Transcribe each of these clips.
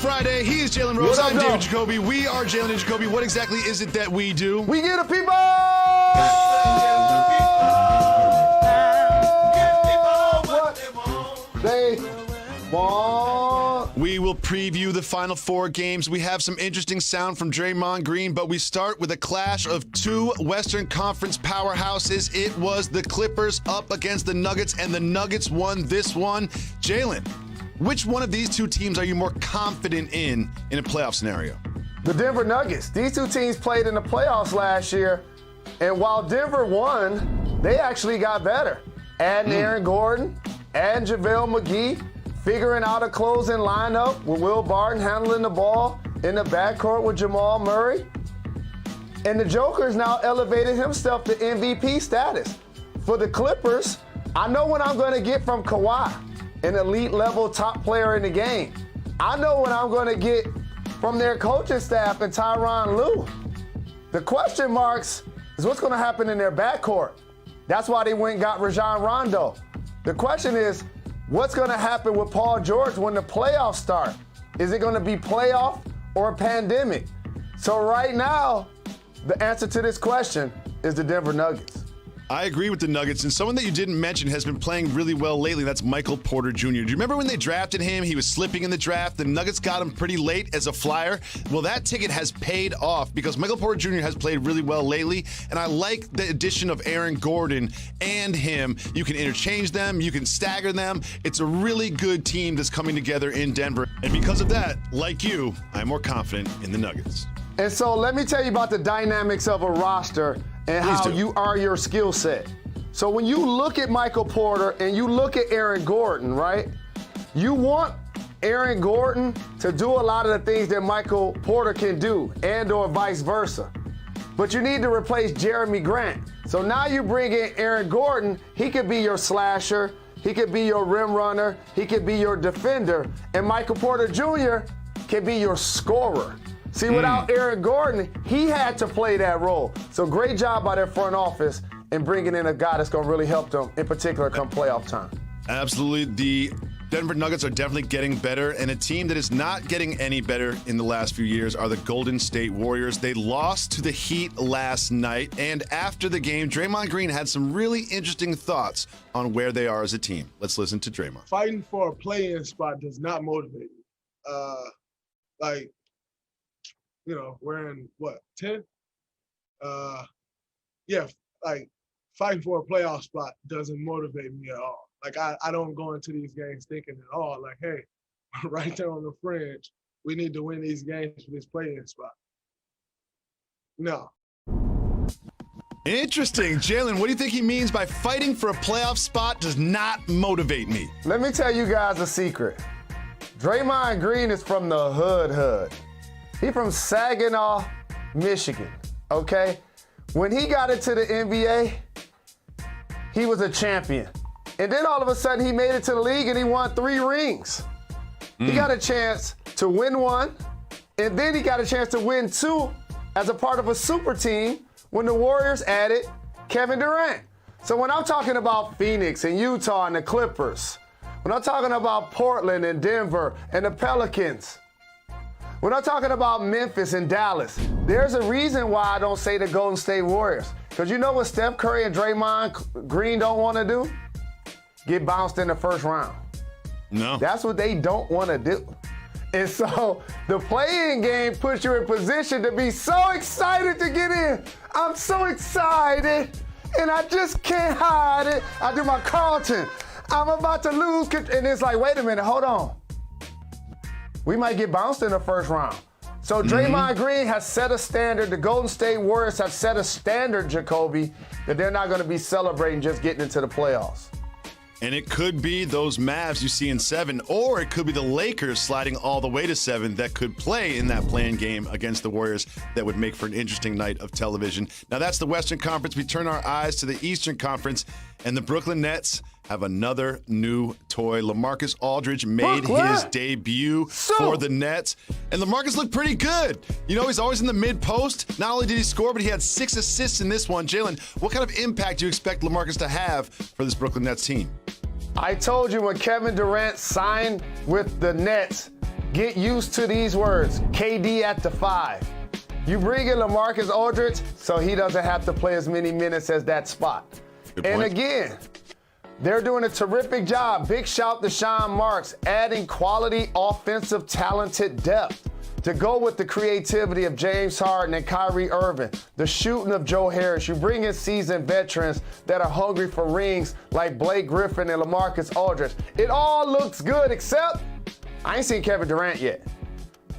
Friday. He is Jalen Rose. I'm David Jacoby. We are Jalen and Jacoby. What exactly is it that we do? We get the people! What they want. We will preview the Final Four games. We have some interesting sound from Draymond Green, but we start with a clash of two Western Conference powerhouses. It was the Clippers up against the Nuggets, and the Nuggets won this one. Jalen, which one of these two teams are you more confident in a playoff scenario? The Denver Nuggets. These two teams played in the playoffs last year, and while Denver won, they actually got better. Adding Aaron Gordon, adding JaVale McGee, figuring out a closing lineup with Will Barton handling the ball in the backcourt with Jamal Murray. And the Joker's now elevated himself to MVP status. For the Clippers, I know what I'm going to get from Kawhi, an elite level top player in the game. I know what I'm going to get from their coaching staff and Tyronn Lue. The question marks is what's going to happen in their backcourt. That's why they went and got Rajon Rondo. The question is, what's going to happen with Paul George when the playoffs start? Is it going to be playoff or a pandemic? So right now, the answer to this question is the Denver Nuggets. I agree with the Nuggets, and someone that you didn't mention has been playing really well lately. That's Michael Porter Jr. Do you remember when they drafted him? He was slipping in the draft. The Nuggets got him pretty late as a flyer. Well, that ticket has paid off because Michael Porter Jr. has played really well lately, and I like the addition of Aaron Gordon and him. You can interchange them. You can stagger them. It's a really good team that's coming together in Denver, and because of that, like you, I'm more confident in the Nuggets. And so let me tell you about the dynamics of a roster and how you are your skill set. So when you look at Michael Porter and you look at Aaron Gordon, right? You want Aaron Gordon to do a lot of the things that Michael Porter can do and or vice versa. But you need to replace Jeremy Grant. So now you bring in Aaron Gordon, he could be your slasher, he could be your rim runner, he could be your defender, and Michael Porter Jr. can be your scorer. See, without Aaron Gordon, he had to play that role. So great job by their front office in bringing in a guy that's going to really help them, in particular, come playoff time. Absolutely. The Denver Nuggets are definitely getting better, and a team that is not getting any better in the last few years are the Golden State Warriors. They lost to the Heat last night, and after the game, Draymond Green had some really interesting thoughts on where they are as a team. Let's listen to Draymond. Fighting for a play-in spot does not motivate me. You know, we're in, 10? Fighting for a playoff spot doesn't motivate me at all. I don't go into these games thinking at all, hey, right there on the fringe, we need to win these games for this play-in spot. No. Interesting. Jalen, what do you think he means by fighting for a playoff spot does not motivate me? Let me tell you guys a secret. Draymond Green is from the hood. He from Saginaw, Michigan, okay? When he got into the NBA, he was a champion. And then all of a sudden he made it to the league and he won 3 rings. He got a chance to win 1, and then he got a chance to win 2 as a part of a super team when the Warriors added Kevin Durant. So when I'm talking about Phoenix and Utah and the Clippers, when I'm talking about Portland and Denver and the Pelicans, when I'm talking about Memphis and Dallas, there's a reason why I don't say the Golden State Warriors. Because you know what Steph Curry and Draymond Green don't want to do? Get bounced in the first round. No. That's what they don't want to do. And so the play-in game puts you in position to be so excited to get in. I'm so excited, and I just can't hide it. I do my Carlton. I'm about to lose. And it's like, wait a minute, hold on. We might get bounced in the first round. So Draymond Green has set a standard. The Golden State Warriors have set a standard, Jacoby, that they're not going to be celebrating just getting into the playoffs. And it could be those Mavs you see in 7, or it could be the Lakers sliding all the way to 7 that could play in that play-in game against the Warriors that would make for an interesting night of television. Now, that's the Western Conference. We turn our eyes to the Eastern Conference, and the Brooklyn Nets have another new toy. LaMarcus Aldridge made his debut for the Nets, and LaMarcus looked pretty good. You know, he's always in the mid-post. Not only did he score, but he had 6 assists in this one. Jalen, what kind of impact do you expect LaMarcus to have for this Brooklyn Nets team? I told you when Kevin Durant signed with the Nets, Get used to these words. KD at the 5. You bring in LaMarcus Aldridge so he doesn't have to play as many minutes as that spot. And again, they're doing a terrific job. Big shout to Sean Marks, adding quality offensive talented depth to go with the creativity of James Harden and Kyrie Irving, the shooting of Joe Harris. You bring in seasoned veterans that are hungry for rings like Blake Griffin and LaMarcus Aldridge. It all looks good, except I ain't seen Kevin Durant yet.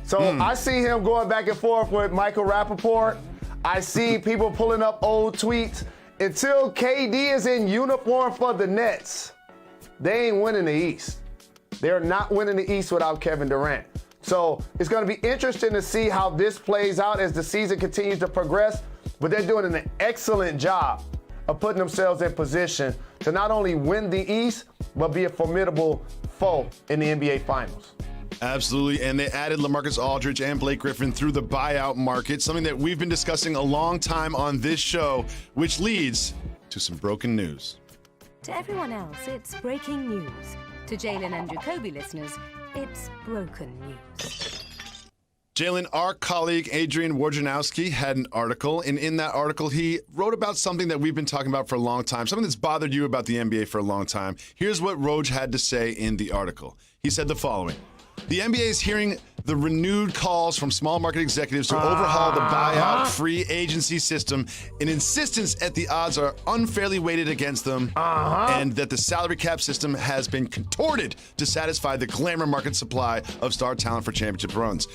So I see him going back and forth with Michael Rappaport. I see people pulling up old tweets. Until KD is in uniform for the Nets, they ain't winning the East. They're not winning the East without Kevin Durant. So it's going to be interesting to see how this plays out as the season continues to progress. But they're doing an excellent job of putting themselves in position to not only win the East, but be a formidable foe in the NBA Finals. Absolutely, and they added LaMarcus Aldridge and Blake Griffin through the buyout market, something that we've been discussing a long time on this show, which leads to some broken news. To everyone else, it's breaking news. To Jalen and Jacoby listeners, it's broken news. Jalen, our colleague Adrian Wojnarowski had an article, and in that article, he wrote about something that we've been talking about for a long time, something that's bothered you about the NBA for a long time. Here's what Woj had to say in the article. He said the following. The NBA is hearing the renewed calls from small market executives to overhaul the buyout free agency system, an insistence at the odds are unfairly weighted against them, and that the salary cap system has been contorted to satisfy the glamour market supply of star talent for championship runs.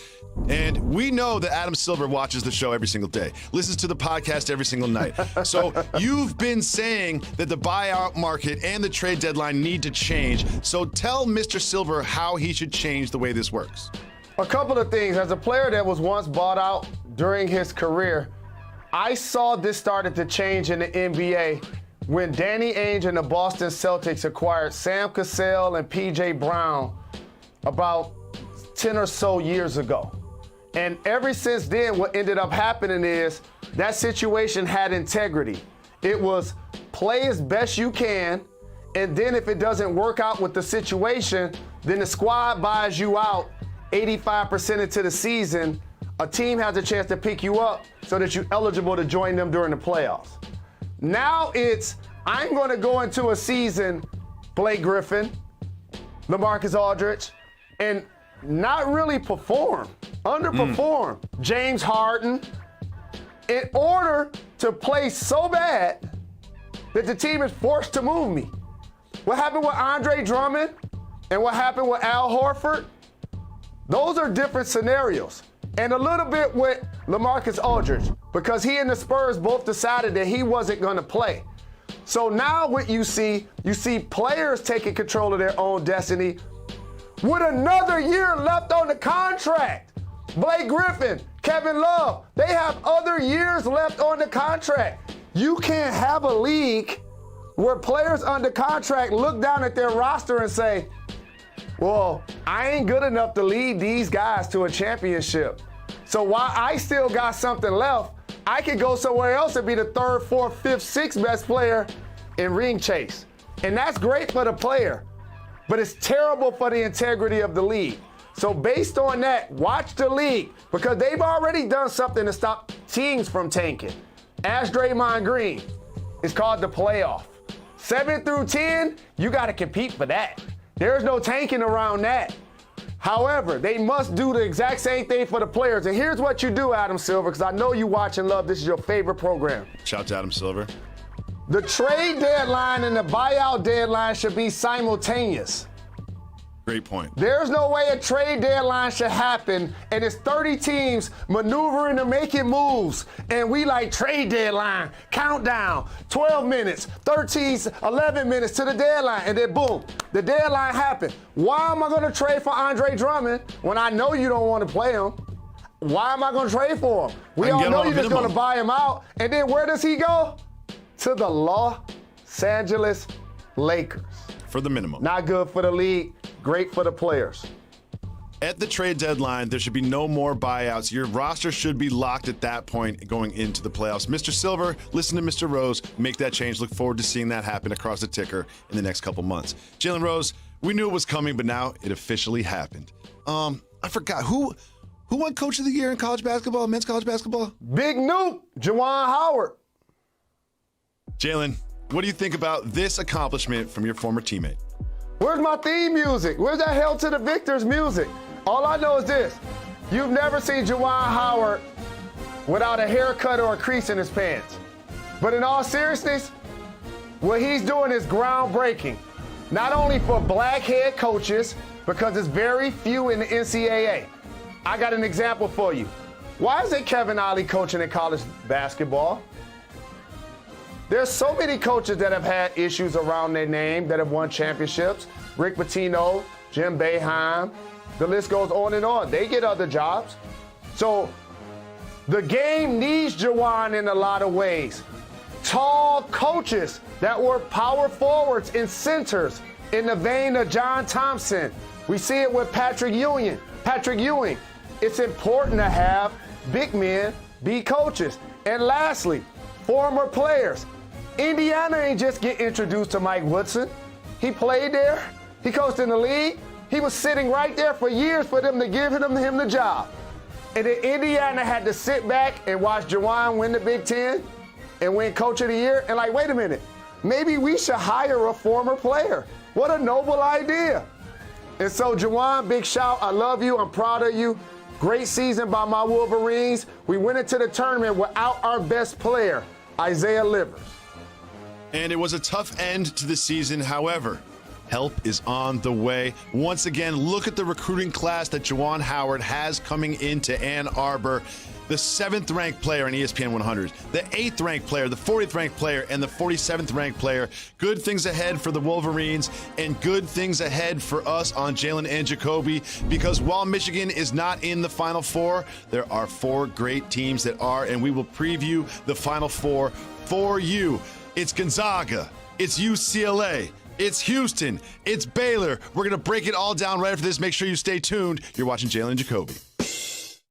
And we know that Adam Silver watches the show every single day, listens to the podcast every single night. So you've been saying that the buyout market and the trade deadline need to change. So tell Mr. Silver how he should change the way this works. A couple of things. As a player that was once bought out during his career, I saw this started to change in the NBA when Danny Ainge and the Boston Celtics acquired Sam Cassell and P.J. Brown about 10 or so years ago. And ever since then, what ended up happening is that situation had integrity. It was play as best you can, and then if it doesn't work out with the situation, then the squad buys you out 85% into the season. A team has a chance to pick you up so that you're eligible to join them during the playoffs. Now it's, I'm going to go into a season, Blake Griffin, LaMarcus Aldridge, and not really perform, underperform James Harden in order to play so bad that the team is forced to move me. What happened with Andre Drummond and what happened with Al Horford, those are different scenarios. And a little bit with LaMarcus Aldridge, because he and the Spurs both decided that he wasn't going to play. So now what you see players taking control of their own destiny with another year left on the contract. Blake Griffin, Kevin Love, they have other years left on the contract. You can't have a league where players under contract look down at their roster and say, well, I ain't good enough to lead these guys to a championship. So while I still got something left, I could go somewhere else and be the third, fourth, fifth, sixth best player in ring chase. And that's great for the player, but it's terrible for the integrity of the league. So based on that, watch the league, because they've already done something to stop teams from tanking. Ask Draymond Green. It's called the playoff. 7 through 10, you got to compete for that. There's no tanking around that. However, they must do the exact same thing for the players. And here's what you do, Adam Silver, because I know you watch and love. This is your favorite program. Shout to Adam Silver. The trade deadline and the buyout deadline should be simultaneous. Great point. There's no way a trade deadline should happen and it's 30 teams maneuvering and making moves. And we like trade deadline, countdown, 12 minutes, 13, 11 minutes to the deadline. And then boom, the deadline happened. Why am I going to trade for Andre Drummond when I know you don't want to play him? Why am I going to trade for him? We all know you're just going to buy him out. And then where does he go? To the Los Angeles Lakers. For the minimum. Not good for the league, great for the players. At the trade deadline, there should be no more buyouts. Your roster should be locked at that point going into the playoffs. Mr. Silver, listen to Mr. Rose, make that change. Look forward to seeing that happen across the ticker in the next couple months. Jalen Rose, We knew it was coming, but now it officially happened. I forgot who won Coach of the Year in college basketball, men's college basketball? Big Nuke, Juwan Howard. Jalen, what do you think about this accomplishment from your former teammate? Where's my theme music? Where's that Hail to the Victors music? All I know is this. You've never seen Juwan Howard without a haircut or a crease in his pants. But in all seriousness, what he's doing is groundbreaking. Not only for black head coaches, because there's very few in the NCAA. I got an example for you. Why isn't Kevin Ollie coaching in college basketball? There's so many coaches that have had issues around their name that have won championships. Rick Pitino, Jim Boeheim, the list goes on and on. They get other jobs. So the game needs Juwan in a lot of ways. Tall coaches that were power forwards and centers in the vein of John Thompson. We see it with Patrick Ewing. It's important to have big men be coaches. And lastly, former players. Indiana ain't just get introduced to Mike Woodson. He played there. He coached in the league. He was sitting right there for years for them to give him the job. And then Indiana had to sit back and watch Juwan win the Big Ten and win Coach of the Year. And like, wait a minute, maybe we should hire a former player. What a noble idea. And so, Juwan, big shout. I love you. I'm proud of you. Great season by my Wolverines. We went into the tournament without our best player, Isaiah Livers. And it was a tough end to the season. However, help is on the way. Once again, look at the recruiting class that Juwan Howard has coming into Ann Arbor. The 7th-ranked player in ESPN 100, the 8th-ranked player, the 40th-ranked player, and the 47th-ranked player. Good things ahead for the Wolverines, and good things ahead for us on Jalen and Jacoby, because while Michigan is not in the Final Four, there are 4 great teams that are, and we will preview the Final Four for you. It's Gonzaga, it's UCLA, it's Houston, it's Baylor. We're going to break it all down right after this. Make sure you stay tuned. You're watching Jalen and Jacoby.